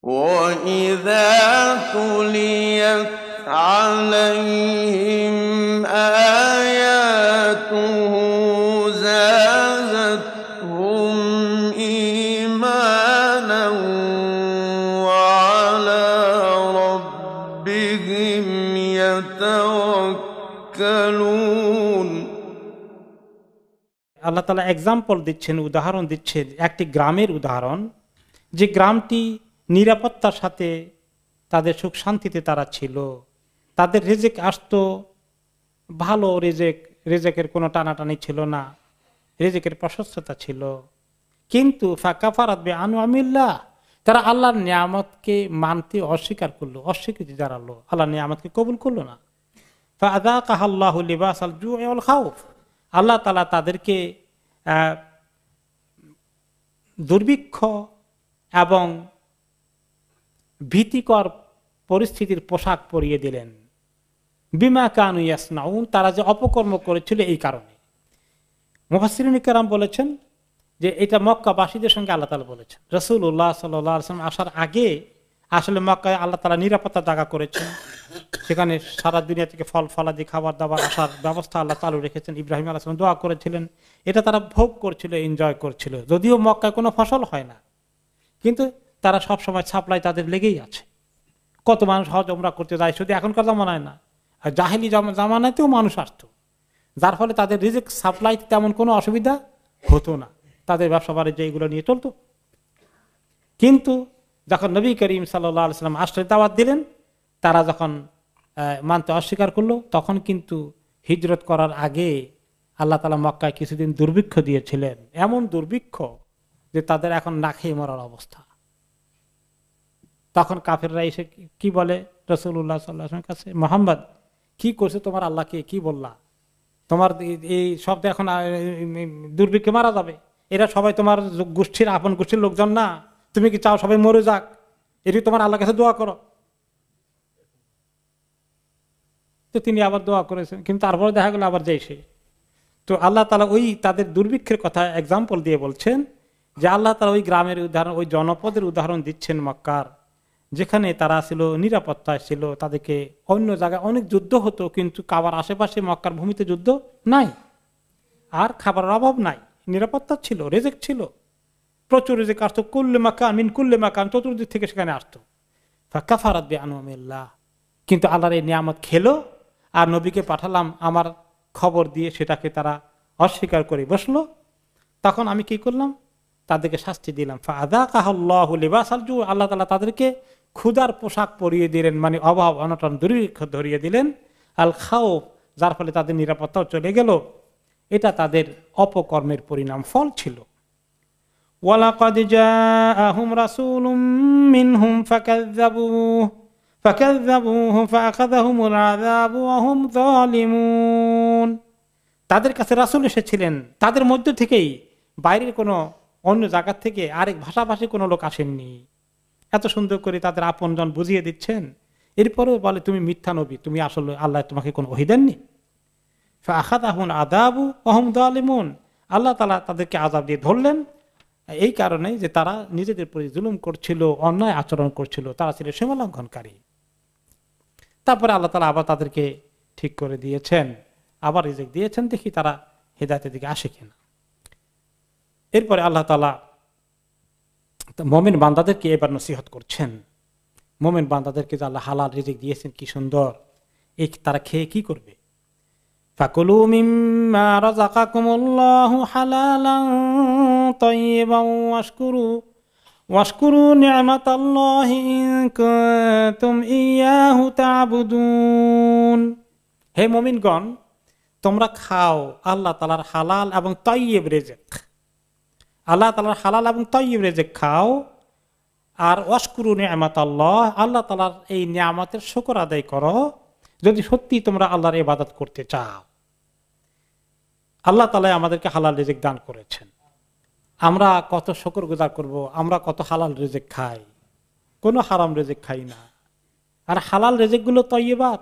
وَإِذَا تُلِيَتْ عَلَيْهِمْ آيَاتُهُ زَادَتْهُمْ إِيمَانًا وَعَلَىٰ رَبِّهِمْ يَتَوَكَّلُونَ। আল্লাহ তাআলা এক্সাম্পল দিচ্ছেন, উদাহরণ দিচ্ছেন একটি গ্রামের উদাহরণ, যে গ্রামটি নিরাপত্তার সাথে তাদের সুখ শান্তিতে তারা ছিল, তাদের রিজিক আসতো ভালো, রিজিকের কোনো টানাটানি ছিল না, রিজিকের প্রশস্ততা ছিল। কিন্তু ফাকাফারাত বিআনআমিল্লাহ, তারা আল্লাহর নিয়ামতকে মানতে অস্বীকার করলো, অস্বীকৃতি জানালো, আল্লাহর নিয়ামতকে কবুল করলো না। ফাআযাকাহাল্লাহু লিবাসাল জু'i ওয়াল খাউফ, আল্লাহ তাআলা তাদেরকে দুর্ভিক্ষ এবং ভীতিকর পরিস্থিতির পোশাক পরিয়ে দিলেন। বিমা কানু ইয়াসনাউন, তারা যে অপকর্ম করেছিল এই কারণে। মুফাসসিরিন কিরাম বলেছেন যে এটা মক্কাবাসীদের সঙ্গে আল্লাহ তাআলা বলেছেন। রাসূলুল্লাহ সাল্লাল্লাহু আলাইহি ওয়াসাল্লাম আসার আগে আসলে মক্কায় আল্লাহ তাআলা নিরাপত্তা জায়গা করেছেন, সেখানে সারা দুনিয়া থেকে ফল ফলাদি খাবার দাবার আসার ব্যবস্থা আল্লাহ চালু রেখেছেন। ইব্রাহিম আলাইহিস সালাম দোয়া করেছিলেন, এটা তারা ভোগ করছিল, এনজয় করছিল। যদিও মক্কায় কোনো ফসল হয় না, কিন্তু তারা সব সময় সাপ্লাই তাদের লেগেই আছে। কত মানুষ হজ উমরা করতে যায়, শুধু এখনকার জামানায় না, আর জাহেলি জামানাতেও মানুষ আসতো, যার ফলে তাদের রিজিক সাপ্লাই তেমন কোনো অসুবিধা হতো না, তাদের ব্যবসা বাণিজ্য এইগুলো নিয়ে চলতো। কিন্তু যখন নবী করিম সাল্লাল্লাহু আলাইহি ওয়াসাল্লাম আশ্রয় দাওয়াত দিলেন, তারা যখন মানতে অস্বীকার করলো, তখন কিন্তু হিজরত করার আগে আল্লাহ তাআলা মক্কায় কিছুদিন দুর্ভিক্ষ দিয়েছিলেন, এমন দুর্ভিক্ষ যে তাদের এখন না খেয়ে মরার অবস্থা। তখন কাফেররা এসে কি বলে রাসূলুল্লাহ সাল্লাল্লাহু আলাইহি ওয়াসাল্লামের কাছে, মুহাম্মদ কি করছে তোমার আল্লাহকে, কি বললা, তোমার এই সব এখন দুর্ভিক্ষে মারা যাবে, এরা সবাই তোমার গোষ্ঠীর আপন গোষ্ঠীর লোকজন না, তুমি কি চাও সবাই মরে যাক, এটি তোমার আল্লাহর কাছে দোয়া করো। তো তিনি আবার দোয়া করেছেন, কিন্তু তারপরে দেখা গেল আবার যাইছে। তো আল্লাহ তাআলা ওই তাদের দুর্ভিক্ষের কথা এক্সাম্পল দিয়ে বলছেন যে আল্লাহ তাআলা ওই গ্রামের উদাহরণ, ওই জনপদের উদাহরণ দিচ্ছেন মক্কার, যেখানে তারা ছিল নিরাপত্তায় ছিল। তাদেরকে অন্য জায়গায় অনেক যুদ্ধ হতো, কিন্তু কাবার আশেপাশে মক্কার ভূমিতে যুদ্ধ নাই, আর খাবারের অভাব নাই, নিরাপত্তা ছিল, রিজিক ছিল, প্রচুর রিজিক আসতো, কুল্লে মাকান মিন কুল্লে মাকান, চতুর্দিক থেকে সেখানে আসতো। ফাকাফারাত বিআনআমিল্লাহ, কিন্তু আল্লাহর এই নিয়ামত খেলো, আর নবীকে পাঠালাম আমার খবর দিয়ে, সেটাকে তারা অস্বীকার করে বসলো। তখন আমি কি করলাম, তাদেরকে শাস্তি দিলাম। ফাআযাকাহাল্লাহু লিবাসাল জু', আল্লাহ তাআলা তাদেরকে ক্ষুধার পোশাক পরিয়ে দিলেন, মানে অভাব অনটন দুর্ভিক্ষ ধরিয়ে দিলেন। আল খাউফ, যার ফলে তাদের নিরাপত্তাও চলে গেল। এটা তাদের অপকর্মের পরিণাম, ফল ছিল। ওয়ালাকাদ জাআহুম রাসূলুম মিনহুম ফাকাযযাবুহু ফাআখাযাহুমুল আযাবু ওয়া হুম যালিমুন, তাদের কাছে রাসূল এসেছিলেন, তাদের মধ্য থেকেই, বাইরের কোনো অন্য জায়গা থেকে আরেক ভাষাভাষী কোনো লোক আসেননি। এত সুন্দর করে তাদের আপনজন বুঝিয়ে দিচ্ছেন, এরপরেও বলে তুমি মিথ্যা নবী, তুমি আসলে আল্লাহ তোমাকে কোনো ওহী দেননি। ফাআখাযাহুমুল আযাবু ওয়া হুম যালিমুন, আল্লাহ তাআলা তাদেরকে আযাব দিয়ে ধরলেন, এই কারণে যে তারা নিজেদের প্রতি জুলুম করছিল, অন্যায় আচরণ করছিল, তারা ছিল সীমালঙ্ঘনকারী। তারপরে আল্লাহ তাআলা আবার তাদেরকে ঠিক করে দিয়েছেন, আবার রিজিক দিয়েছেন, দেখি তারা হিদায়াতের দিকে আসে কিনা। এরপরে আল্লাহ তাআলা মুমিন বান্দাদেরকে এবার নসিহত করছেন। মুমিন বান্দাদেরকে যে আল্লাহ হালাল রিজিক দিয়েছেন, কি সুন্দর, এই তারা খেয়ে কি করবে। ফাকুলু মিম্মা রাযাকাকুমুল্লাহু হালালান তাইয়িবান ওয়াশকুরু নি'মাতাল্লাহি ইন কুনতুম ইয়্যাহু তা'বুদুন। হে মুমিনগণ, তোমরা খাও আল্লাহ তাআলার হালাল এবং তাইয়্যিব রিজিক, আল্লাহ তাআলার হালাল এবং তাইয়্যিব রিজিক খাও, আর ওয়াশকুরু নি'মাতাল্লাহ, আল্লাহ তাআলার এই নিয়ামতের শুকর আদায় করো, যদি সত্যি তোমরা আল্লাহর ইবাদত করতে চাও। আল্লাহ তাআলা আমাদেরকে হালাল রিজিক দান করেছেন, আমরা কত শুকরগুজার করব, আমরা কত হালাল রিজিক খাই, কোনো হারাম রিজিক খাই না। আর হালাল রিজিকগুলো তাইয়্যিবাত,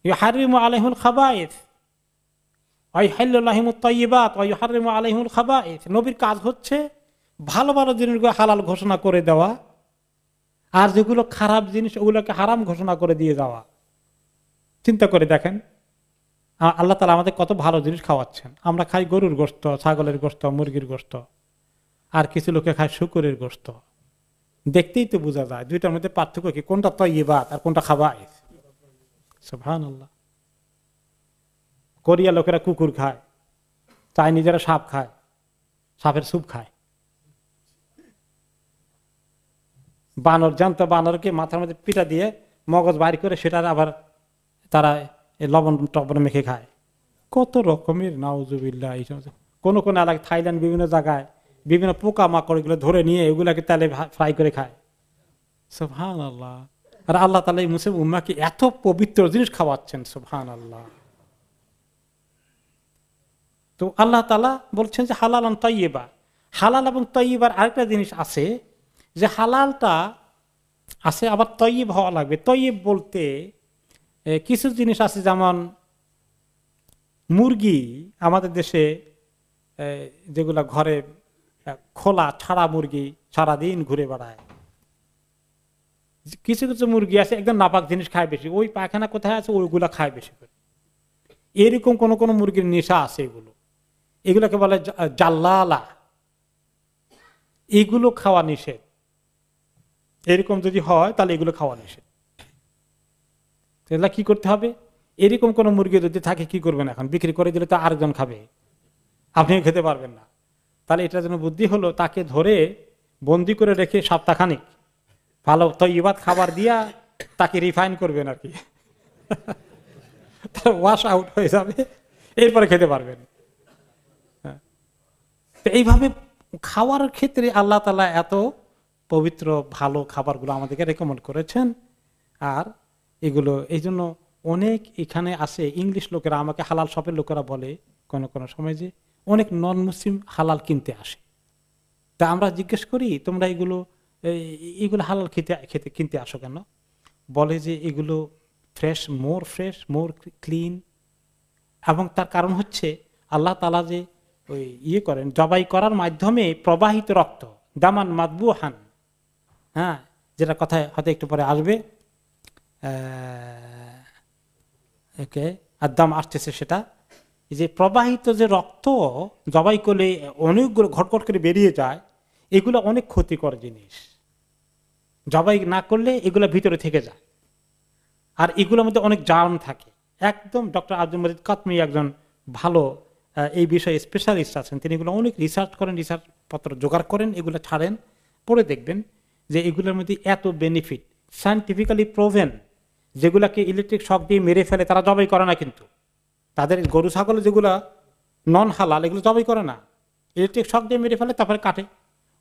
ইউহাররিমু আলাইহিমুল খাবায়েথ ওয়া ইউহিল্লু লাহুমুত তাইয়্যিবাত ওয়া ইউহাররিমু আলাইহিমুল খাবায়েথ। নবীর কাজ হচ্ছে ভালো ভালো জিনিসগুলো হালাল ঘোষণা করে দেওয়া, আর যেগুলো খারাপ জিনিস ওগুলোকে হারাম ঘোষণা করে দিয়ে যাওয়া। চিন্তা করে দেখেন আল্লাহ তাআলা আমাদের কত ভালো জিনিস খাওয়াচ্ছেন। আমরা খাই গরুর গোশত, ছাগলের গোশত, মুরগির গোশত, আর কিছু লোকে খায় শুকরের গোশত। দেখতেই তো বোঝা যায় দুইটার মধ্যে পার্থক্য কি, কোনটা তাইয়্যিবাত আর কোনটা খাবাইস। সুবহানাল্লাহ। কোরিয়া লোকেরা কুকুর খায়, চাইনিজেরা সাপ খায়, সাপের স্যুপ খায়। বানর জানতো, বানরকে মাথার মধ্যে পিঠা দিয়ে মগজ বাইর করে সেটা আবার তারা লবণ টবণ মেখে খায়। কত রকমের নাউজুবিল্লাহ। কোন কোন এলাকায় থাইল্যান্ড বিভিন্ন জায়গায় বিভিন্ন পোকা মাকড় এগুলো ধরে নিয়ে এগুলাকে তেলে ফ্রাই করে খায়। সুবহানাল্লাহ। আর আল্লাহ তাআলা এই মুসলিম উম্মাহকে এত পবিত্র জিনিস খাওয়াচ্ছেন। সুবহানাল্লাহ। তো আল্লাহ তাআলা বলছেন যে হালালান তাইয়্যিবা। হালাল এবং তাইয়্যিবার আরেকটা জিনিস আছে, যে হালালটা আছে আবার তাইয়্যিব হওয়া লাগবে। তাইয়্যিব বলতে কিছু জিনিস আছে, যেমন মুরগি আমাদের দেশে যেগুলা ঘরে খোলা ছাড়া মুরগি সারাদিন ঘুরে বেড়ায়। কিছু কিছু মুরগি আছে একদম নাপাক জিনিস খায় বেশি, ওই পায়খানা কোথায় আছে ওইগুলা খায় বেশি করে। এরকম কোন কোন মুরগির নেশা আছে, এগুলোকে বলে জাল্লালা। এগুলো খাওয়া নিষেধ। এরকম যদি হয় তাহলে এগুলো খাওয়া নিষেধ। তাহলে কি করতে হবে? এরকম কোন মুরগি যদি থাকে কি করবেন, এখন বিক্রি করে দিলে তো আরেকজন খাবে, আপনিও খেতে পারবেন না। তাহলে এটার জন্য বুদ্ধি হলো তাকে ধরে বন্দি করে রেখে সপ্তাহখানিক ভালো তাইয়্যিবাত খাবার দিয়া তাকে রিফাইন করবেন আর কি, তার ওয়াশ আউট হয়ে যাবে, এরপরে খেতে পারবেন। তো এইভাবে খাওয়ার ক্ষেত্রে আল্লাহ তাআলা এত পবিত্র ভালো খাবারগুলো আমাদেরকে রেকমেন্ড করেছেন। আর এগুলো এই জন্য অনেক এখানে আসে ইংলিশ লোকেরা, আমাকে হালাল শপের লোকেরা বলে কোনো কোনো সময় যে অনেক নন মুসলিম হালাল কিনতে আসে। তা আমরা জিজ্ঞেস করি তোমরা এগুলো হালাল খেতে কিনতে আসো কেন? বলে যে এগুলো ফ্রেশ, মোর ক্লিন। এবং তার কারণ হচ্ছে আল্লাহ তাআলা যে ওই করেন জবাই করার মাধ্যমে প্রবাহিত রক্ত, দামান মাদবুহান, হ্যাঁ, যেটা কথায় হয়তো একটু পরে আসবে, আর দাম আসতেছে, সেটা যে প্রবাহিত যে রক্ত জবাই করলে অনেকগুলো ঘটঘট করে বেরিয়ে যায়, এগুলো অনেক ক্ষতিকর জিনিস। জবাই না করলে এগুলো ভিতরে থেকে যায়, আর এগুলোর মধ্যে অনেক জার্ম থাকে। একদম ডক্টর আব্দুল মজিদ কাতমি একজন ভালো এই বিষয়ে স্পেশালিস্ট আছেন, তিনি এগুলো অনেক রিসার্চ করেন, রিসার্চ পত্র জোগাড় করেন, এগুলো ছাড়েন, পরে দেখবেন যে এগুলোর মধ্যে এত বেনিফিট সায়েন্টিফিক্যালি প্রোভেন। যেগুলাকে ইলেকট্রিক শক দিয়ে মেরে ফেলে তারা জবাই করে না, কিন্তু তাদের গরু ছাগল যেগুলা নন হালাল এগুলো জবাই করে না, ইলেকট্রিক শক দিয়ে মেরে ফেলে, তারপরে কাটে।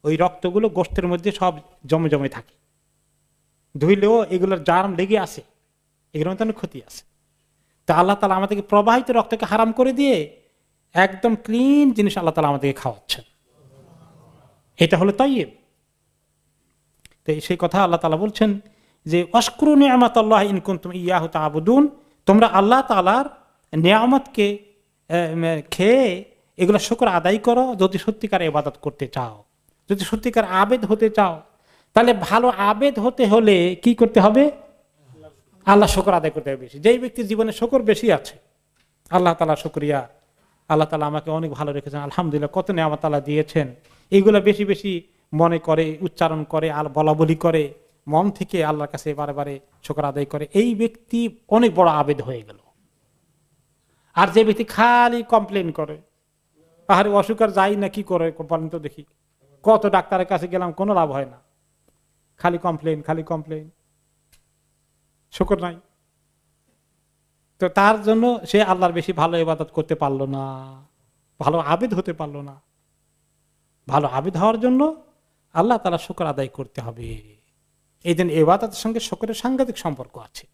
ওই রক্তগুলো গোশতের মধ্যে সব জমে জমে থাকে, ধুইলেও এগুলোর জার্ম লেগে আসে, এগুলোর মধ্যে অনেক ক্ষতি আছে। তা আল্লাহ তাআলা আমাদেরকে প্রবাহিত রক্তকে হারাম করে দিয়ে একদম ক্লিন জিনিস আল্লাহ তাআলা আমাদেরকে খাওয়াচ্ছেন। এটা হলো তাইয়্যিব। তো সেই কথা আল্লাহ তাআলা বলছেন যে ওয়াশকুরু নি'মাতাল্লাহ ইন কুনতুম ইয়াহু তা'বুদুন, তোমরা আল্লাহ তাআলার নিয়ামতকে খেয়ে এগুলো শুকর আদায় করো যদি সত্যিকার ইবাদত করতে চাও, যদি সত্যিকার আবেদ হতে চাও। তাহলে ভালো আবেদ হতে হলে কি করতে হবে? আল্লাহ শুকর আদায় করতে হবে বেশি। যেই ব্যক্তির জীবনে শুকর বেশি আছে, আল্লাহ তাআলা শুকরিয়া, আল্লাহ তাআলা আমাকে অনেক ভালো রেখেছেন, আলহামদুলিল্লাহ, কত নিয়ামত আল্লাহ দিয়েছেন, এইগুলো বেশি বেশি মনে করে, উচ্চারণ করে, বলা বলি করে, মন থেকে আল্লাহর কাছে বারে বারে শুকর আদায় করে, এই ব্যক্তি অনেক বড় আবেদ হয়ে গেল। আর যে ব্যক্তি খালি কমপ্লেন করে, আরে অসুখ আর যাই না, কি করে বলেন তো দেখি, কত ডাক্তারের কাছে গেলাম কোনো লাভ হয় না, খালি কমপ্লেন, খালি কমপ্লেন, শুকর নাই। তো তার জন্য সে আল্লাহর বেশি ভালো ইবাদত করতে পারলো না, ভালো আবেদ হতে পারলো না। ভালো আবেদ হওয়ার জন্য আল্লাহ তাআলা শুকর আদায় করতে হবে। এই জন্য ইবাদতের সঙ্গে শুকরের সাংঘাতিক সম্পর্ক আছে।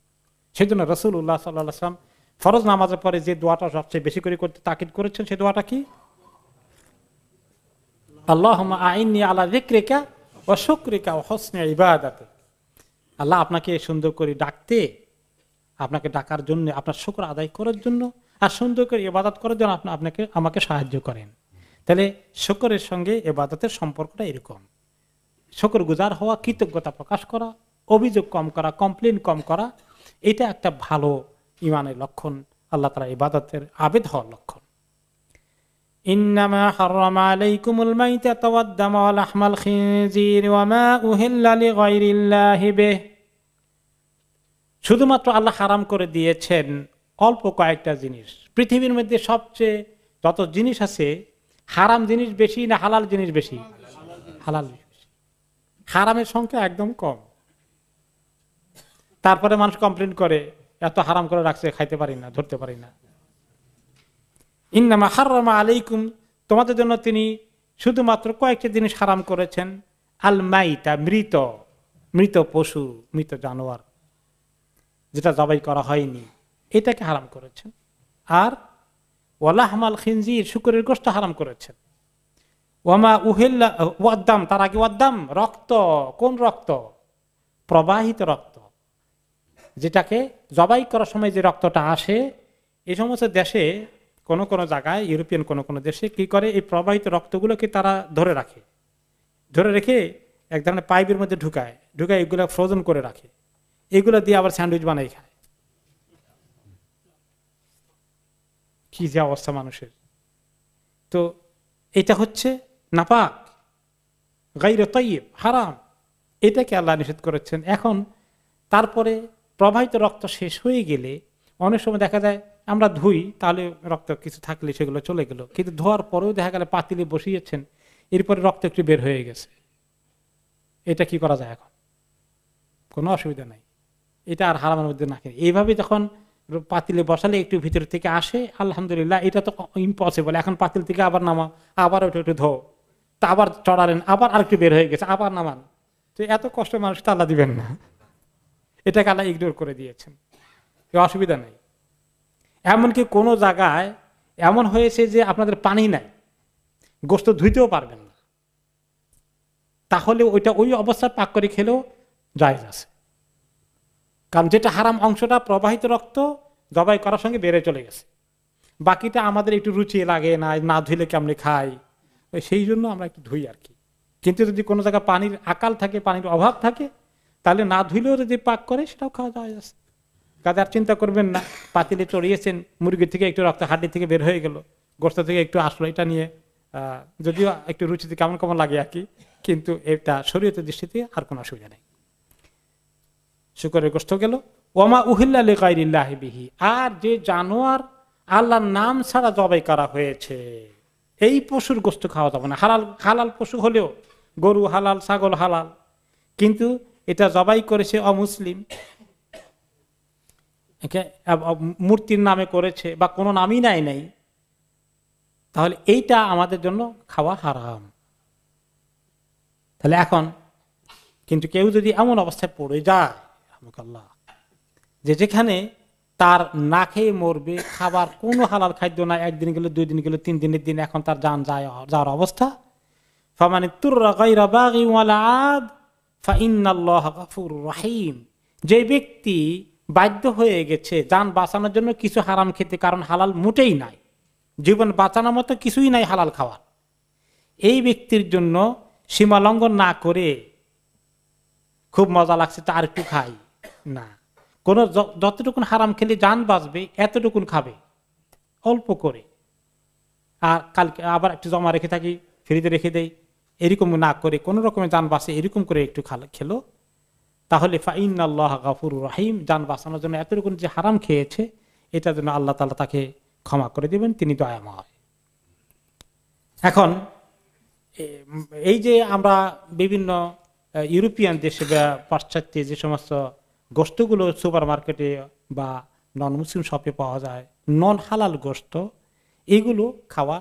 সেই জন্য রাসূলুল্লাহ সাল্লাল্লাহু আলাইহি ওয়াসাল্লাম ফরজ নামাজের পরে যে দোয়াটা সবচেয়ে বেশি করে করতে তাকিদ করেছেন, সেই দোয়াটা কি? আল্লাহুম্মা আইন্নী আলা যিকরিকা ওয়া শুকরিকা ওয়া হুসনি ইবাদাতিক। আল্লাহ আপনাকে সুন্দর করে ডাকতে, আপনাকে ডাকার জন্য, আপনার শুকর আদায় করার জন্য, আর সুন্দর করে ইবাদত করার জন্য আপনাকে আমাকে সাহায্য করেন। তাহলে শুকরের সঙ্গে ইবাদতের সম্পর্কটা এরকম, শুকরগুজার হওয়া, কৃতজ্ঞতা প্রকাশ করা, অভিযোগ কম করা, কমপ্লেন কম করা, এটা একটা ভালো ইমানের লক্ষণ, আল্লাহ তাআলা ইবাদতের আবেদ হওয়ার লক্ষণ। ইন্নামা হাররামা আলাইকুমুল মাইতাতা ওয়াদ-দামা ওয়া লাহমাল খিনজির ওয়া মা উহিল্লা লিগাইরিল্লাহি বিহি, শুধুমাত্র আল্লাহ হারাম করে দিয়েছেন অল্প কয়েকটা জিনিস। পৃথিবীর মধ্যে সবচেয়ে যত জিনিস আছে, হারাম জিনিস বেশি না হালাল জিনিস বেশি? হালাল জিনিস বেশি। হারামের সংখ্যা একদম কম। তারপরে মানুষ কমপ্লেন করে এত হারাম করে রাখছে, খাইতে পারি না, ধরতে পারি না। ইন্নামা হাররামা আলাইকুম, তোমাদের জন্য তিনি শুধুমাত্র কয়েকটা জিনিস হারাম করেছেন। আল মাইতা, মৃত, মৃত পশু, মৃত জানোয়ার যেটা জবাই করা হয়নি, এটাকে হারাম করেছেন। আর ওয়ালাহমাল খিনজির, শুকরের গোশত হারাম করেছেন। ওয়ামা উহিল্লা ওয়াদ্দাম, তার আগে ওয়াদ্দাম, রক্ত। কোন রক্ত? প্রবাহিত রক্ত, যেটাকে জবাই করার সময় যে রক্তটা আসে। এই সমস্ত দেশে কোন কোন জায়গায়, ইউরোপিয়ান কোন কোন দেশে কি করে, এই প্রবাহিত রক্তগুলোকে তারা ধরে রাখে, ধরে রেখে এক ধরনের পাইপের মধ্যে ঢুকায়, এগুলো ফ্রোজেন করে রাখে, এগুলো দিয়ে আবার স্যান্ডউইচ বানাই খায়। কি যে অবস্থা মানুষের! তো এটা হচ্ছে নাপাক, গায়রে তাইয়্যিব, হারাম, এটাকে আল্লাহ নিষেধ করেছেন। এখন তারপরে প্রবাহিত রক্ত শেষ হয়ে গেলে অনেক সময় দেখা যায় আমরা ধুই, তাহলে রক্ত কিছু থাকলে সেগুলো চলে গেল, কিন্তু ধোয়ার পরেও দেখা গেল পাতিলে বসিয়েছেন, এরপরে রক্ত একটু বের হয়ে গেছে। এটা কি করা যায়? এখন কোনো অসুবিধা নাই, এটা আর হারামের মধ্যে না। এইভাবে যখন পাতিলে বসালে একটু ভিতর থেকে আসে, আলহামদুলিল্লাহ, এটা তো ইম্পসিবল। এখন পাতিল থেকে আবার নামা, আবার ওটা একটু ধো, তা আবার চড়ালেন, আবার আরেকটু বের হয়ে গেছে, আবার নামান। তো এত কষ্ট মানুষ তো আল্লাহ দিবেন না, এটাকে আল্লাহ ইগনোর করে দিয়েছেন, অসুবিধা নেই। এমনকি কোনো জায়গায় এমন হয়েছে যে আপনাদের পানি নাই, গোশত ধুইতেও পারবেন না, তাহলে ওইটা ওই অবস্থায় পাক করে খেলেও জায়েজ আছে। কারণ যেটা হারাম অংশটা প্রবাহিত রক্ত জবাই করার সঙ্গে বেড়ে চলে গেছে, বাকিটা আমাদের একটু রুচি লাগে না, না ধুইলে কেমনে খাই, সেই জন্য আমরা একটু ধুই আর কি। কিন্তু যদি কোনো জায়গায় পানির আকাল থাকে, পানির অভাব থাকে, তাহলে না ধুইলেও যদি পাক করে সেটাও খাওয়া যায়। কাজে আর চিন্তা করবেন না, পাতিলে চড়িয়েছেন, মুরগি থেকে একটু রক্ত হাড্ডি থেকে বের হয়ে গেল, গোশত থেকে একটু আসলো, এটা নিয়ে যদিও একটু রুচিতে কেমন কেমন লাগে আর কি, কিন্তু এটা শরীয়তের দৃষ্টিতে আর কোনো অসুবিধা নেই। শুকরের গোশত গেল। ওয়ামা উহিল্লা লিগাইরিল্লাহি বিহি, আর যে জানোয়ার আল্লাহর নাম ছাড়া জবাই করা হয়েছে, এই পশুর গোশত খাওয়া যাবে না। হালাল পশু হলেও, গরু হালাল, ছাগল হালাল, কিন্তু এটা জবাই করেছে অমুসলিম, মূর্তির নামে করেছে বা কোনো নামই নাই, তাহলে এইটা আমাদের জন্য খাওয়া হারাম। তাহলে এখন কিন্তু কেউ যদি এমন অবস্থায় পড়ে যায় যে যেখানে তার না খেয়ে মরবে, খাবার কোনো হালাল খাদ্য না, একদিন গেল, 2 দিন গেল, 3 দিনের দিন, এখন তার জান যাওয়ার অবস্থা, ফামানি তুররা গায়রা বাগি ওয়ালা আদ ফাইন্নাল্লাহা গফুরুর রহিম, যে ব্যক্তি বাধ্য হয়ে গেছে জান বাঁচানোর জন্য কিছু হারাম খেতে, কারণ হালাল মোটেই নাই, জীবন বাঁচানোর মতো কিছুই নাই হালাল খাওয়ার, এই ব্যক্তির জন্য সীমা লঙ্ঘন না করে খুব মজা লাগছে তা আর একটু খাই না, কোন যতটুকুন হারাম খেলে জান বাঁচবে এতটুকুন খাবে অল্প করে, আর কালকে আবার একটু জমা রেখে থাকি, ফ্রিজে রেখে দেই, এরকম না করে কোন রকমের জান বাঁচে এরকম করে একটু খেলো, তাহলে ফাইন্নাল্লাহা গফুরুর রহিম, জান বাঁচানোর জন্য এতটুকুন যে হারাম খেয়েছে, এটার জন্য আল্লাহ তাআলা তাকে ক্ষমা করে দিবেন, তিনি দয়াময়। এখন এই যে আমরা বিভিন্ন ইউরোপিয়ান দেশে বা পাশ্চাত্যে যে সমস্ত গোশতগুলো সুপার মার্কেটে বা নন মুসলিম শপে পাওয়া যায়, নন হালাল গোশত, এগুলো খাওয়া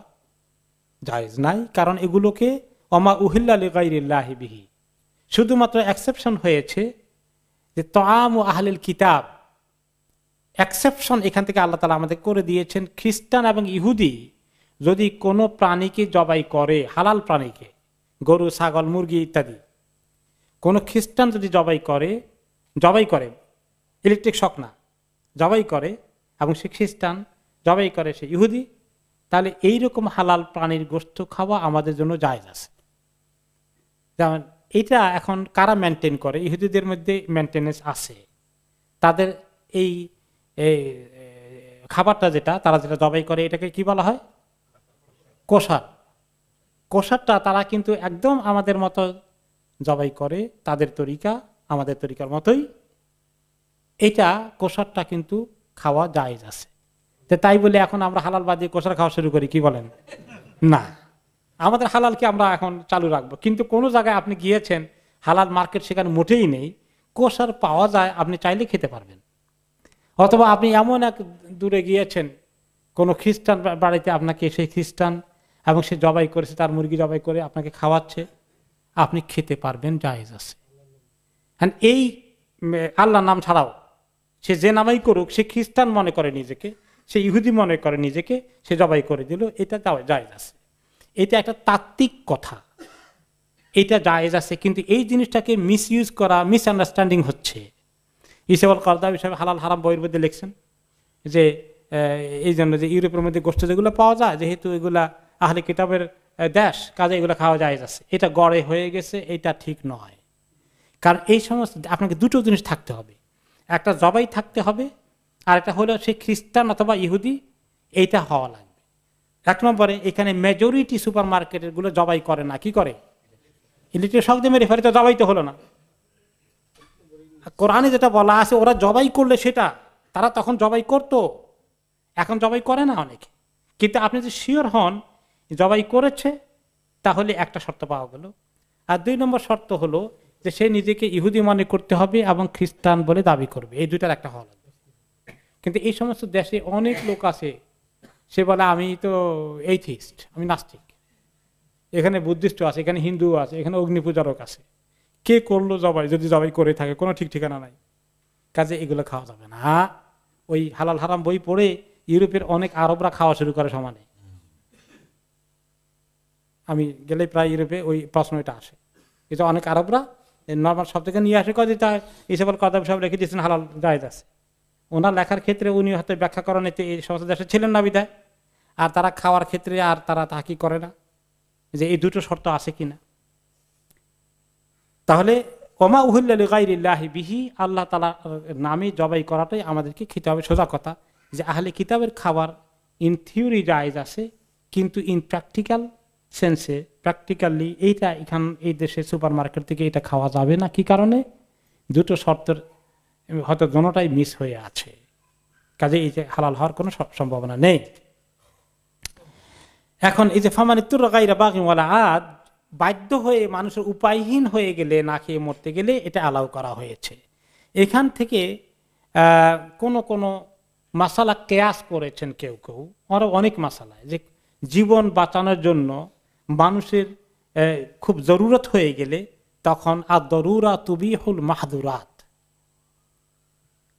জায়েজ নাই, কারণ এগুলোকে ওমা উহিল্লা লিগাইরিল্লাহি বিহি, শুধুমাত্র এক্সেপশন হয়েছে যে তাআম ও আহলিল কিতাব, এক্সেপশন এখান থেকে আল্লাহ তাআলা আমাদের করে দিয়েছেন। খ্রিস্টান এবং ইহুদি যদি কোনো প্রাণীকে জবাই করে, হালাল প্রাণীকে, গরু, ছাগল, মুরগি ইত্যাদি, কোন খ্রিস্টান যদি জবাই করে ইলেকট্রিক শক না, জবাই করে, এবং সে খ্রিস্টান, জবাই করে সে ইহুদি, তাহলে এইরকম হালাল প্রাণীর গোশত খাওয়া আমাদের জন্য জায়েজ আছে। যেমন এটা এখন কারা মেনটেন করে, ইহুদিদের মধ্যে মেনটেনেন্স আছে। তাদের এই খাবারটা যেটা তারা যেটা জবাই করে এটাকে কি বলা হয়, কোষার। কোষারটা তারা কিন্তু একদম আমাদের মতো জবাই করে, তাদের তরিকা আমাদের তরিকার মতোই। এটা কোষারটা কিন্তু খাওয়া জায়েজ আছে। তাই বলে এখন আমরা হালাল বাদ দিয়ে কোষার খাওয়া শুরু করি, কি বলেন? না, আমাদের হালালকে আমরা এখন চালু রাখবো। কিন্তু কোন জায়গায় আপনি গিয়েছেন হালাল মার্কেট, সেখানে মোটেই নেই, কোষার পাওয়া যায়, আপনি চাইলে খেতে পারবেন। অথবা আপনি এমন এক দূরে গিয়েছেন কোন খ্রিস্টান বাড়িতে, আপনাকে সেই খ্রিস্টান এবং সে জবাই করেছে, তার মুরগি জবাই করে আপনাকে খাওয়াচ্ছে, আপনি খেতে পারবেন, জায়েজ আছে। এই আল্লাহর নাম ছাড়াও সে যে নামাই করুক, সে খ্রিস্টান মনে করে নিজেকে, সে ইহুদি মনে করে নিজেকে, সে জবাই করে দিল, এটা জায়েজ আছে। এটা একটা তাত্ত্বিক কথা, এটা জায়েজ আছে। কিন্তু এই জিনিসটাকে মিসইউজ করা, মিসআন্ডারস্ট্যান্ডিং হচ্ছে। ইসাবুল কারদাবী সাহেব হালাল হারাম বইয়ের মধ্যে লিখছেন যে এই জন্য যে ইউরোপের মধ্যে গোশত যেগুলো পাওয়া যায়, যেহেতু এগুলা আহলে কিতাবের দেশ, কাজে এগুলো খাওয়া জায়েজ আছে। এটা গড়ে হয়ে গেছে, এটা ঠিক নয়। কারণ এই সমস্ত আপনাকে দুটো জিনিস থাকতে হবে, একটা জবাই থাকতে হবে, আর একটা হলো সে খ্রিস্টান অথবা ইহুদি, এইটা হওয়া লাগবে। এক নম্বরে এখানে মেজরিটি সুপার মার্কেটের গুলো জবাই করে না, কি করে? ইলেকট্রিক শক দিয়ে মেরে ফেলে, তো জবাই তো হলো না। কোরআনে যেটা বলা আছে, ওরা জবাই করলে সেটা তারা তখন জবাই করত, এখন জবাই করে না অনেকে। কিন্তু আপনি যদি শিওর হন জবাই করেছে, তাহলে একটা শর্ত পাওয়া গেল। আর 2 নম্বর শর্ত হলো যে সে নিজেকে ইহুদি মনে করতে হবে এবং খ্রিস্টান বলে দাবি করবে, এই দুইটার একটা হওয়া লাগবে। কিন্তু এই সমস্ত দেশে অনেক লোক আছে, সে বলে আমি তো এইথিস্ট, আমি নাস্তিক, এখানে বুদ্ধিস্ট আছে, এখানে হিন্দু আছে, এখানে অগ্নি পূজারক আছে। কে করলো জবাই? যদি জবাই করে থাকে কোনো ঠিক ঠিকানা নাই, কাজে এগুলো খাওয়া যাবে না। ওই হালাল হারাম বই পড়ে ইউরোপের অনেক আরবরা খাওয়া শুরু করে সমানে। আমি গেলে প্রায় ইউরোপে ওই প্রশ্নটা আসে, এটা অনেক আরবরা নর্মাল সব থেকে নিয়ে আসে, কয় তা ইসাবুল কারদাবী সাহেব রেখে দিয়েছেন হালাল জায়েজ আছে। ওনার লেখার ক্ষেত্রে উনি হয়তো ব্যাখ্যা করেন, এতে এই সমস্ত দেশে ছিলেন না বিদায়, আর তারা খাওয়ার ক্ষেত্রে আর তারা তাকি করে না যে এই দুটো শর্ত আছে কিনা। তাহলে ওমা উহিল্লা লিগাইরিল্লাহি বিহি, আল্লাহ তাআলার নামে জবাই করাটাই আমাদেরকে খেতে হবে। সোজা কথা যে আহলে কিতাবের খাবার ইন থিওরি জায়েজ আছে, কিন্তু ইন প্র্যাকটিক্যাল সেন্সে, প্র্যাকটিক্যালি এইটা এখান এই দেশে সুপার মার্কেট থেকে এটা খাওয়া যাবে না। কি কারণে? দুটো শর্তের হয়তো দুটোটাই মিস হয়ে আছে, কাজে এই যে হালাল হওয়ার কোনো সম্ভাবনা নেই। এখন এই যে ফামানিতুর গায়রা বাগিন ওয়ালা আদ, বাধ্য হয়ে মানুষের উপায়হীন হয়ে গেলে, না খেয়ে মরতে গেলে, এটা অ্যালাউ করা হয়েছে। এখান থেকে কোন মাসালা কেয়াস করেছেন কেউ কেউ, আরো অনেক মাসালায়, যে জীবন বাঁচানোর জন্য মানুষের খুব জরুরত হয়ে গেলে তখন আদ-দরুরা তুবিহুল মাহদুরাত,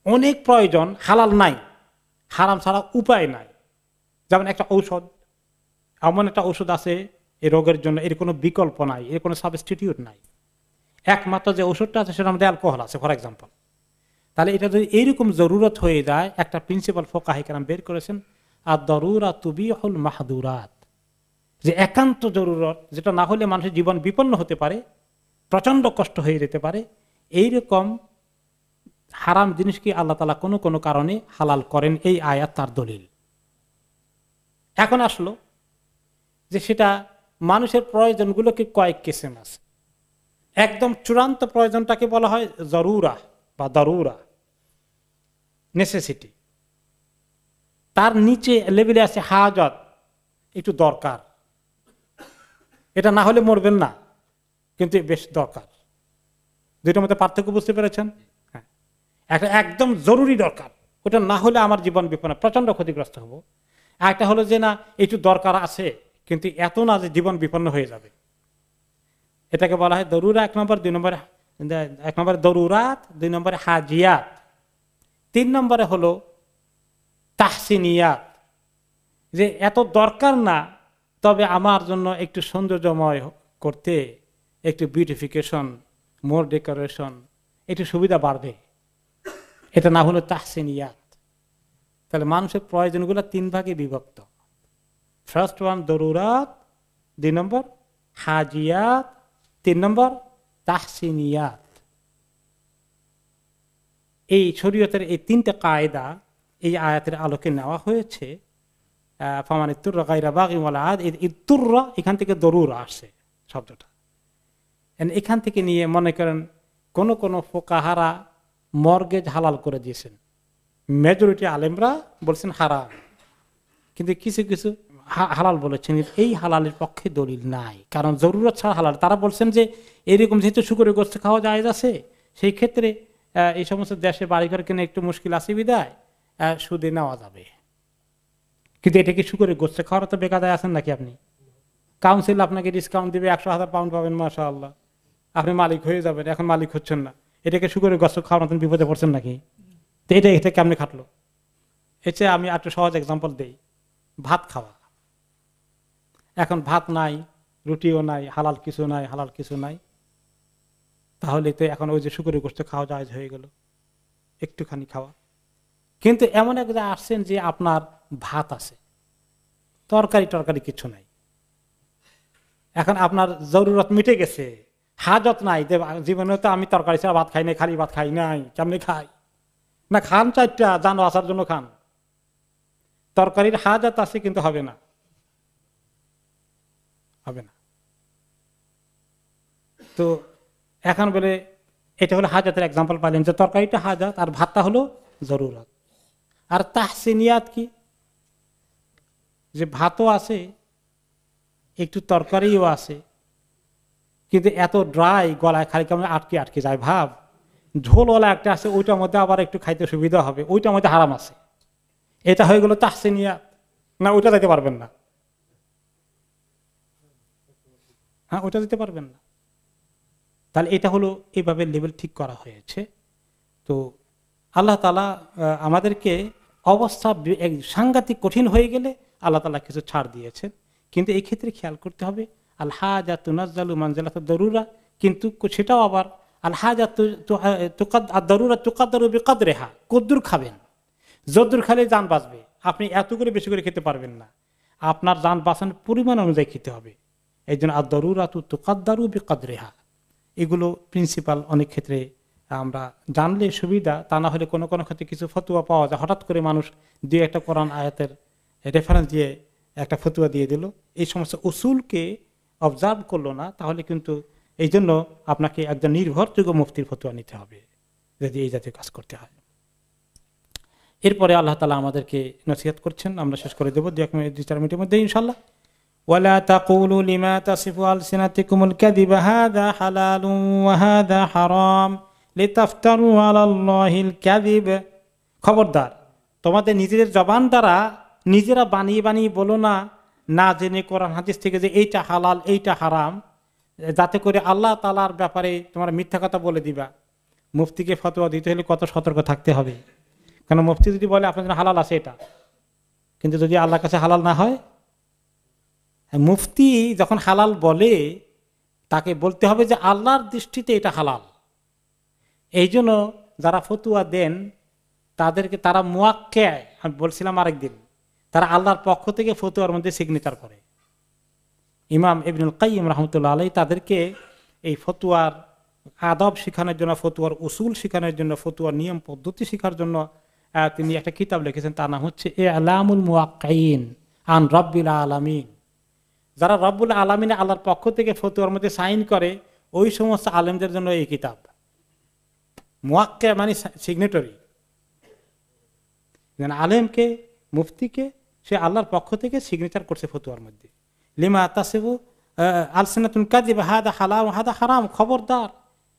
অনেক প্রয়োজন, হালাল নাই, হারাম ছাড়া উপায় নাই। যেমন একটা ঔষধ, এমন একটা ঔষধ আছে এই রোগের জন্য, এর কোনো বিকল্প নাই, এর কোনো সাবস্টিটিউট নাই, একমাত্র যে ওষুধটা আছে সেটার মধ্যে অ্যালকোহল আছে ফর এক্সাম্পল। তাহলে এটা যদি এইরকম জরুরত হয়ে যায়, একটা প্রিন্সিপাল ফুকাহা কেরাম বের করেছেন আদ-দরুরা তুবিহুল মাহদুরাত, যে একান্ত জরুরত, যেটা না হলে মানুষের জীবন বিপন্ন হতে পারে, প্রচন্ড কষ্ট হয়ে যেতে পারে, এইরকম হারাম জিনিসকে আল্লাহ তাআলা কোনো কারণে হালাল করেন, এই আয়াত তার দলিল। এখন আসলো যে সেটা মানুষের প্রয়োজনগুলোকে কয়েক কিসিম আছে। একদম চূড়ান্ত প্রয়োজনটাকে বলা হয় জরুরা বা দরুরা, নেসেসিটি। তার নিচে লেভেলে আছে হাজত, একটু দরকার, এটা না হলে মরবেন না কিন্তু বেশ দরকার। দুইটার মধ্যে পার্থক্য বুঝতে পেরেছেন? হ্যাঁ, একটা একদম জরুরি দরকার, ওটা না হলে আমার জীবন বিপন্ন, প্রচন্ড ক্ষতিগ্রস্ত হবো। একটা হলো যে না, একটু দরকার আছে কিন্তু এত না যে জীবন বিপন্ন হয়ে যাবে, এটাকে বলা হয় দরুরা এক নম্বর। 2 নম্বরে, 1 নম্বরে দরুরাত, 2 নম্বরে হাজিয়াত, 3 নম্বরে হলো তাহসিনিয়াত, যে এত দরকার না তবে আমার জন্য একটু সৌন্দর্যময় করতে, একটু বিউটিফিকেশন, মোর ডেকোরেশন, একটু সুবিধা বাড়বে, এটা না হলো তাহসিনিয়াত। তাহলে মানুষের প্রয়োজনগুলো 3 ভাগে বিভক্ত। ফার্স্ট ওয়ান দরুরাত, 2 নম্বর হাজিয়াত, 3 নম্বর তাহসিনিয়াত। এই শরীয়তের এই 3টে কায়দা এই আয়াতের আলোকে নেওয়া হয়েছে। ফামানিতুররা গায়রা বাগিন ওয়ালা আদ, ইতুররা এখান থেকে দরুরা আসছে শব্দটা। এখান থেকে নিয়ে মনে করেন কোন কোন ফুকাহারা মর্গেজ হালাল করে দিয়েছেন, মেজরিটি আলেমরা বলছেন হারাম, কিন্তু কিছু কিছু হালাল বলেছেন। এই হালালের পক্ষে দলিল নাই, কারণ জরুরত ছাড়া হালাল। তারা বলছেন যে এরকম যেহেতু শুকরের গোশত খাওয়া জায়েজ আছে, সেই ক্ষেত্রে এই সমস্ত দেশে বাড়িঘর কিনে একটু মুশকিল আছে বিদায় সুদে নেওয়া যাবে। কিন্তু এটা কি শুকরের গোশত খাওয়ার তো বেকায়দায় আছেন নাকি? আপনি কাউন্সিল আপনাকে ডিসকাউন্ট দিবে, 100,000 পাউন্ড পাবেন, মাশাআল্লাহ, আপনি মালিক হয়ে যাবেন। এখন মালিক হচ্ছেন না, এটাকে শুকরের গোশত খাওয়ার মতন বিপদে পড়ছেন নাকি? তো এটা কেমনি খাটলো? এতে আমি একটু সহজ এক্সাম্পল দেই। ভাত খাওয়া, এখন ভাত নাই, রুটিও নাই, হালাল কিছু নাই, তাহলে তো এখন ওই যে শুকরের গোশত খাওয়া জায়েজ হয়ে গেল, একটুখানি খাওয়া। কিন্তু এমন এক জায়গায় আসছেন যে আপনার ভাত আছে, তরকারি কিছু নাই, এখন আপনার জরুরত মিটে গেছে, হাজত নাই, জীবনে তো আমি তরকারি ছাড়া ভাত খাই নাই, খালি ভাত খাই নাই, কেমনি খাই না? খান 4টা, জানো আসার জন্য খান। তরকারির হাজত আছে কিন্তু হবে না। তো এখন বলে এটা হলো হাজতের এক্সাম্পল পাইলেন, যে তরকারিটা হাজত আর ভাতটা হলো জরুরত। আর তাহসিনিয়াত কি? যে ভাতও আছে, একটু তরকারিও আছে, কিন্তু এত ড্রাই, গলায় খালি কেমন আটকে যায় ভাব। ঝোলওয়ালা একটা আছে, ওইটার মধ্যে আবার একটু খাইতে সুবিধা হবে, ওইটার মধ্যে হারাম আছে। এটা হয়ে গেল তাহসিনিয়াত। না, ওইটা দিতে পারবেন না। হ্যাঁ, ওইটা দিতে পারবেন না। তাহলে এটা হলো এইভাবে লেভেল ঠিক করা হয়েছে। তো আল্লাহ তাআলা আমাদেরকে অবস্থা সাংঘাতিক কঠিন হয়ে গেলে আল্লাহ তাআলা কিছু ছাড় দিয়েছেন, কিন্তু এই ক্ষেত্রে খেয়াল করতে হবে আল হাজাতু তুনাজ্জালু মানজিলাতাদ দারুরা, কিন্তু সেটাও আবার আল হাজাতু দারুরা তুকাদ্দারু বিকদরিহা, কদ্দুর খাবেন, যদ্দুর খালে জান বাঁচবে। আপনি এত করে বেশি করে খেতে পারবেন না, আপনার জান বাঁচানোর পরিমাণ অনুযায়ী খেতে হবে। এই জন্য আদ দারুরাতু তুকাদ্দারু বিকদরিহা, এগুলো প্রিন্সিপাল অনেক ক্ষেত্রে আমরা জানলে সুবিধা, তা না হলে কোনো কোনো ক্ষেত্রে কিছু ফতুয়া পাওয়া যায়। হঠাৎ করে মানুষ দিয়ে একটা কোরআন আয়াতের রেফারেন্স দিয়ে একটা ফতুয়া দিয়ে দিল, এই সমস্ত উসুলকে অবজার্ভ করলো না, তাহলে কিন্তু এই জন্য আপনাকে একজন নির্ভরযোগ্য মুফতির ফতুয়া নিতে হবে যদি এই জাতীয় কাজ করতে হয়। এরপরে আল্লাহ তাআলা আমাদেরকে নসিহত করছেন, আমরা শেষ করে দেবো 2-4 মিনিটের মধ্যে ইনশাআল্লাহ। ولا تقولوا لما تصف ألسنتكم الكذب هذا حلال وهذا حرام لتفتروا على الله الكذب। খবরদার, তোমাদের নিজেদের জবান দ্বারা নিজেরা বানিয়ে বানিয়ে বলো না, না জেনে কোরআন হাদিস থেকে যে এইটা হালাল এইটা হারাম, যাতে করে আল্লাহ তাআলার ব্যাপারে তোমরা মিথ্যা কথা বলে দিবা। মুফতিকে ফতোয়া দিতে হলে কত সতর্ক থাকতে হবে, কারণ মুফতি যদি বলে আপনার জন্য হালাল আছে এটা, কিন্তু যদি আল্লাহর কাছে হালাল না হয়, মুফতি যখন হালাল বলে তাকে বলতে হবে যে আল্লাহর দৃষ্টিতে এটা হালাল। এই জন্য যারা ফতুয়া দেন তাদেরকে তারা মুয়াক্কে, আমি বলছিলাম আরেকদিন, তারা আল্লাহর পক্ষ থেকে ফতুয়ার মধ্যে সিগনেচার করে। ইমাম ইবনুল কাইয়িম রাহমাতুল্লাহ আলাইহি তাদেরকে এই ফতুয়ার আদব শেখানোর জন্য, ফতুয়ার উসুল শেখানোর জন্য, ফতুয়ার নিয়ম পদ্ধতি শেখার জন্য তিনি একটা কিতাব লিখেছেন, তার নাম হচ্ছে ইলামুল মুওয়াক্কিন আন রাব্বিল আলামিন। যারা রব্বুল আলামিন আল্লাহর পক্ষ থেকে ফতুয়ার মধ্যে সাইন করে, ওই সমস্ত আলেমদের জন্য এই কিতাব। মুয়াক্কি মানে সিগনেটরি, আলেমকে মুফতিকে সে আল্লাহর পক্ষ থেকে সিগনেচার করছে ফতুয়ার মধ্যে। লিমা তাসিফু আলসিনাতুন কাযিবা হাদা হালাল হাদা হারাম, খবরদার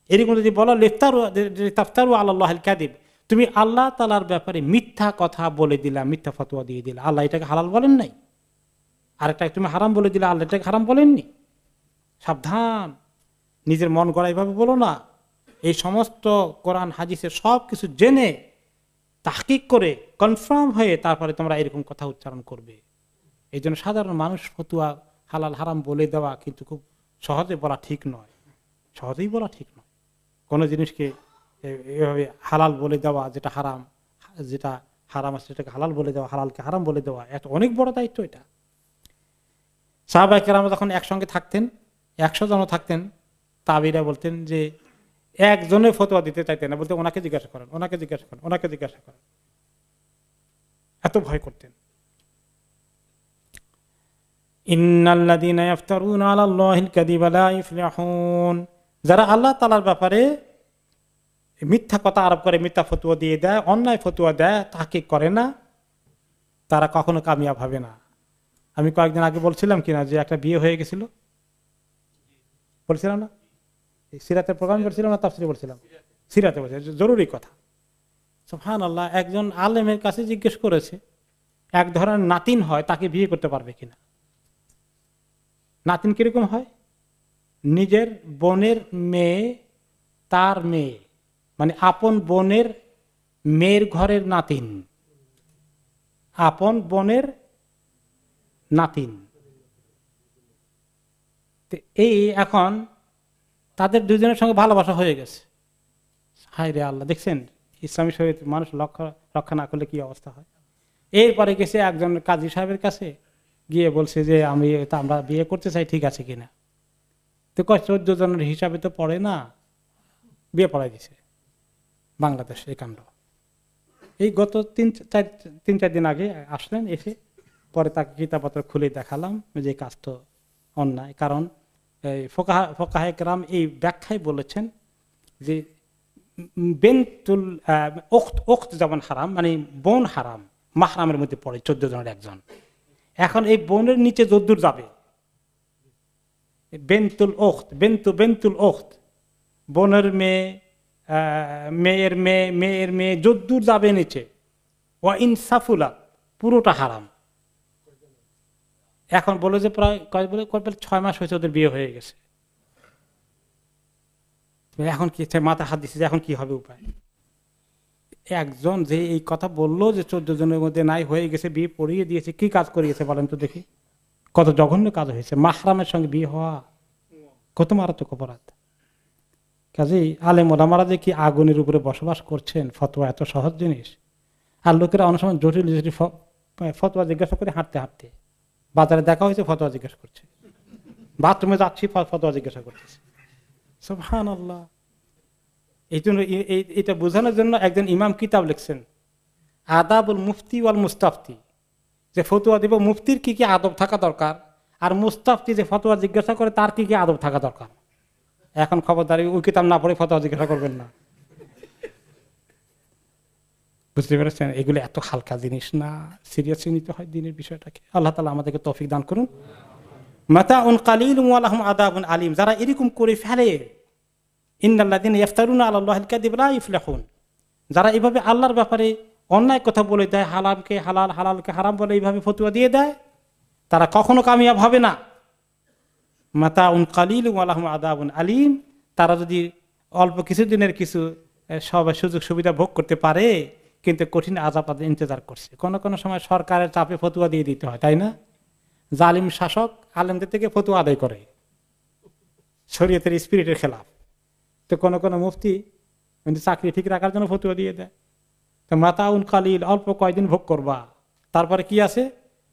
এরকম যদি বলো লিতাফতারু আলাল্লাহিল কাযিব, তুমি আল্লাহ তাআলার ব্যাপারে মিথ্যা কথা বলে দিলা, মিথ্যা ফতোয়া দিয়ে দিলা। আল্লাহ এটাকে হালাল বলেন নাই, আরেকটা তুমি হারাম বলে দিলে, আল্লাহ এটাকে হারাম বলেননি। সাবধান, নিজের মন গড়া এইভাবে বলো না। এই সমস্ত কোরআন হাদিসের সব কিছু জেনে তাহকিক করে কনফার্ম হয়ে তারপরে তোমরা এরকম কথা উচ্চারণ করবে। এই জন্য সাধারণ মানুষ ফতুয়া হালাল হারাম বলে দেওয়া কিন্তু খুব সহজে বলা ঠিক নয়, সহজেই বলা ঠিক নয়। কোনো জিনিসকে এভাবে হালাল বলে দেওয়া, যেটা হারাম আছে সেটাকে হালাল বলে দেওয়া, হালালকে হারাম বলে দেওয়া, এটা অনেক বড় দায়িত্ব। এটা সাহাবায়ে কেরাম যখন একসঙ্গে থাকতেন, 100 জন থাকতেন, তাবিরা বলতেন যে একজনে ফতোয়া দিতে চাইতেন না, বলতে ওনাকে জিজ্ঞাসা করেন, ওনাকে জিজ্ঞাসা করেন, ওনাকে জিজ্ঞাসা করেন, এত ভয় করতেন। ইন্নাল্লাযীনা ইফতারুনা আলাল্লাহিল কাযিবা লা ইফলিহুন, যারা আল্লাহ তাআলার ব্যাপারে মিথ্যা কথা আরোপ করে, মিথ্যা ফতোয়া দিয়ে দেয়, অন্যায় ফতোয়া দেয়, তাহকিক করে না, তারা কখনো কামিয়াব হবে না। আমি কয়েকদিন আগে বলছিলাম কিনা যে একটা বিয়ে হয়ে গেছিল, বলছিলাম না? সিরাতের প্রোগ্রাম করছিলাম না তাফসীরে বলছিলাম? সিরাতে বলছিলাম, জরুরি কথা। সুবহানাল্লাহ, একজন আলেমের কাছে জিজ্ঞেস করেছে এক ধরনের নাতিন হয়, তাকে বিয়ে করতে পারবে কিনা। নাতিন কিরকম হয়? নিজের বোনের মেয়ে, তার মেয়ে, মানে আপন বোনের মেয়ের ঘরের নাতিন, আপন বোনের নাতিন। এই এখন তাদের দুজনের সঙ্গে ভালোবাসা হয়ে গেছে। হায় রে আল্লাহ, দেখছেন ইসলামী শরীয়ত মানুষ রক্ষা না করলে কি অবস্থা হয়। এরপরে গেছে একজন কাজী সাহেবের কাছে, গিয়ে বলছে যে আমরা বিয়ে করতে চাই, ঠিক আছে কিনা। তো 14 জনের হিসাবে তো পড়ে না, বিয়ে পড়াই দিছে বাংলাদেশে। এই কাণ্ড এই গত 3-4 দিন আগে আসলেন, এসে পরে তাকে কিতাবপত্র খুলে দেখালাম যে কাজ তো অন্যায়। কারণ ফোকাহে কেরাম এই ব্যাখ্যায় বলেছেন যে বেন্তুল ওখত যেমন হারাম, মানে বোন হারাম, মাহরামের মধ্যে পড়ে 14 জনের একজন। এখন এই বোনের নিচে যদ্দূর যাবে, বেন্তুল ওখত, বেন্তুল ওখত, বোনের মেয়ে, মেয়ের মেয়ে, মেয়ের মেয়ে যদ্দূর যাবে নিচে, ওয়া ইনসাফুলা, পুরোটা হারাম। এখন বলে যে প্রায় 6 মাস হয়েছে ওদের বিয়ে হয়ে গেছে। এখন কি মাথা হাত দিচ্ছে যে এখন কি হবে উপায়। একজন যে এই কথা বললো যে 14 জনের মধ্যে নাই হয়ে গেছে, বিয়ে পড়িয়ে দিয়েছে, কি কাজ করিয়েছে বলেন তো দেখি। কত জঘন্য কাজ হয়েছে, মাহরামের সঙ্গে বিয়ে হওয়া কত মারাত্মক অপরাধ। কাজেই আলেম ওলামারা যে কি আগুনের উপরে বসবাস করছেন, ফতোয়া এত সহজ জিনিস। আর লোকেরা অনেক সময় জটিল জটিল ফতোয়া জিজ্ঞাসা করে হাঁটতে হাঁটতে, বাজারে দেখা হয়েছে ফতোয়া জিজ্ঞাসা করছে, বাথরুমে যাচ্ছি ফতোয়া জিজ্ঞাসা করতেছে। সুবহানাল্লাহ। এই জন্য এটা বোঝানোর জন্য একজন ইমাম কিতাব লিখছেন, আদাবুল মুফতি ওয়াল মুস্তাফতি, যে ফতোয়া দিব মুফতির কি কি আদব থাকা দরকার, আর মুস্তাফতি যে ফতোয়া জিজ্ঞাসা করে তার কি কি আদব থাকা দরকার। এখন খবরদারি ওই কিতাব না পড়ে ফতোয়া জিজ্ঞাসা করবেন না, বুঝতে পেরেছেন? এগুলো এত হালকা জিনিস না, সিরিয়াসলি নিতে হয় দিনের বিষয়টাকে। আল্লাহ তাআলা আমাদেরকে তৌফিক দান করুন। মাতাউন কালিলুম ওয়া লাহুম আযাবুন আলীম, যারা এরকম করে ফেলে, ইন্নাল্লাযীনা ইফতারুনা আলাল্লাহিল কাযিবা লা ইফলিহুন, যারা এইভাবে আল্লাহর ব্যাপারে অন্যায় কথা বলে দেয়, হালালকে হালাল, হালালকে হারাম বলে এইভাবে ফতোয়া দিয়ে দেয়, তারা কখনো কামিয়াব হবে না। মাতাউন কালিলুম ওয়া লাহুম আযাবুন আলীম, তারা যদি অল্প কিছুদিনের কিছু সবাই সুযোগ সুবিধা ভোগ করতে পারে, কিন্তু কঠিন আযাব তাদের ইন্তজার করছে। কোন কোন সময় সরকারের চাপে ফতোয়া দিয়ে দিতে হয়, তাই না? জালিম শাসক আলেমদের থেকে ফতোয়া আদায় করে, শরীয়তের স্পিরিটের খেলাফ। তো কোন কোন মুফতি চাকরি ঠিক রাখার জন্য ফতোয়া দিয়ে দেয়। তো মাতাউন কালিল, অল্প কয়দিন ভোগ করবা, তারপরে কি আছে?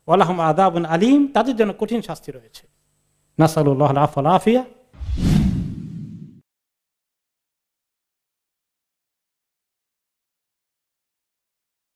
ওয়া লাহুম আযাবুন আলীম, তাদের জন্য কঠিন শাস্তি রয়েছে। নাসালুল্লাহ আল আফওয়া ওয়াল আফিয়া।